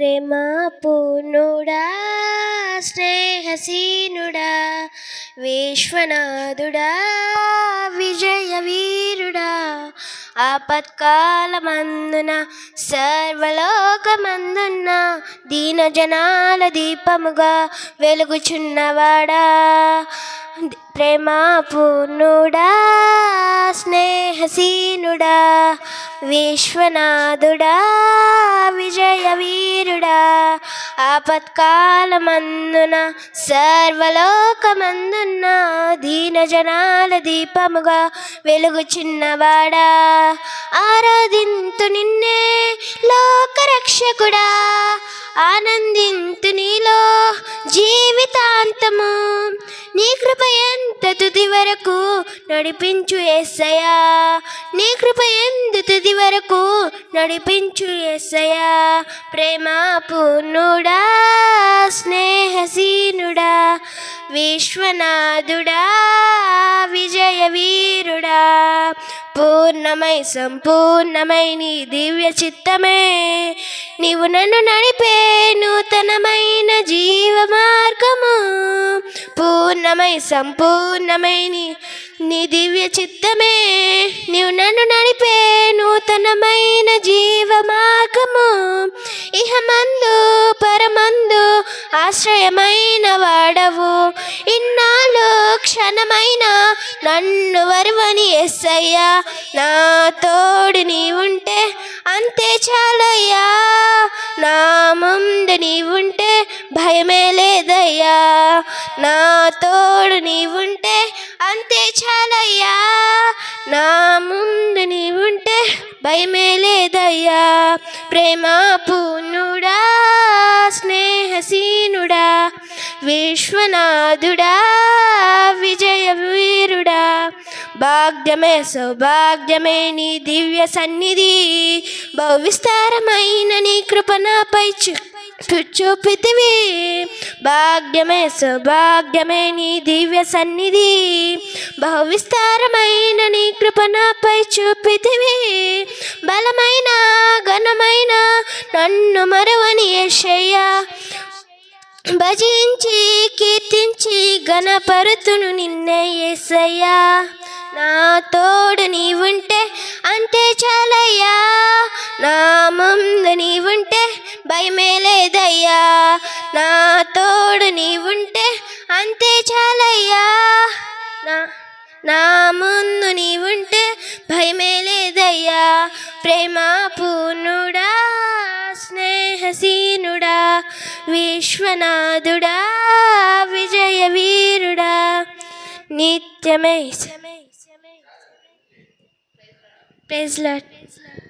ప్రేమ పూర్ణుడా స్నేహశీనుడా విశ్వనాథుడా విజయ వీరుడా ఆపత్కాలమందున సర్వలోకమందున్న దీనజనాల దీపముగా వెలుగుచున్నవాడా ప్రేమ పూర్ణుడా స్నేహశీనుడా విశ్వనాథుడా విజయ వీరుడా ఆపత్కాలమందున సర్వలోకమందున్న దీనజనాల దీపముగా వెలుగుచున్నవాడా ఆరాధింతు నిన్నే లోకరక్షకుడా ఆనందింతు నీలో జీవితాంతము నీ కృప ఎంత తుది వరకు నడిపించు యేసయ్యా నీ కృప ఎంత తుది వరకు నడిపించు యేసయ్యా ప్రేమ పూర్ణుడా స్నేహశీనుడా విశ్వనాథుడా విజయ వీరుడా పూర్ణమై సంపూర్ణమై నీ దివ్య చిత్తమే నీవు నన్ను నడిపే నూతనమైన జీవ మార్గము పూర్ణమై సంపూర్ణమై నీ దివ్య చిత్తమే నీవు నన్ను నడిపే నూతనమైన జీవ మార్గము ఇహమందు పరమందు ఆశ్రయమైన వాడవు ఇన్నాళ్ళు క్షణమైన నన్ను వరువని యేసయ్యా నా తోడు నీవుంటే అంతే చాలయ్యా నా ముందు నీవుంటే భయమే లేదయ్యా నా తోడు నీవుంటే అంతే చాలయ్యా నా ముందు నీవుంటే భయమే లేదయ్యా ప్రేమ పూర్ణుడా స్నేహశీనుడా విశ్వనాథుడా విజయ వీరుడా భాగ్యమే సౌభాగ్యమే నీ దివ్య సన్నిధి బహువిస్తారమైన నీ కృప నాపై చూపితివి భాగ్యమే సౌభాగ్యమే నీ దివ్య సన్నిధి బహువిస్తారమైన నీ కృప నాపై చూపితివి బలమైన ఘనమైన నన్ను మరువని యేసయ్యా భజించి కీర్తించి ఘనపరుతును నిన్నే యేసయ్యా నా తోడు నీవుంటే అంతే చాలయ్యా నా ముందు నీవుంటే భయమే లేదయ్యా నా తోడు నీవుంటే అంతే చాలయ్యా నా ముందు నీవుంటే భయమే లేదయ్యా ప్రేమ పూర్ణుడా స్నేహశీనుడా విశ్వనాథుడా విజయ వీరుడా నిత్యమే ప్రైజ్ లార్డ్.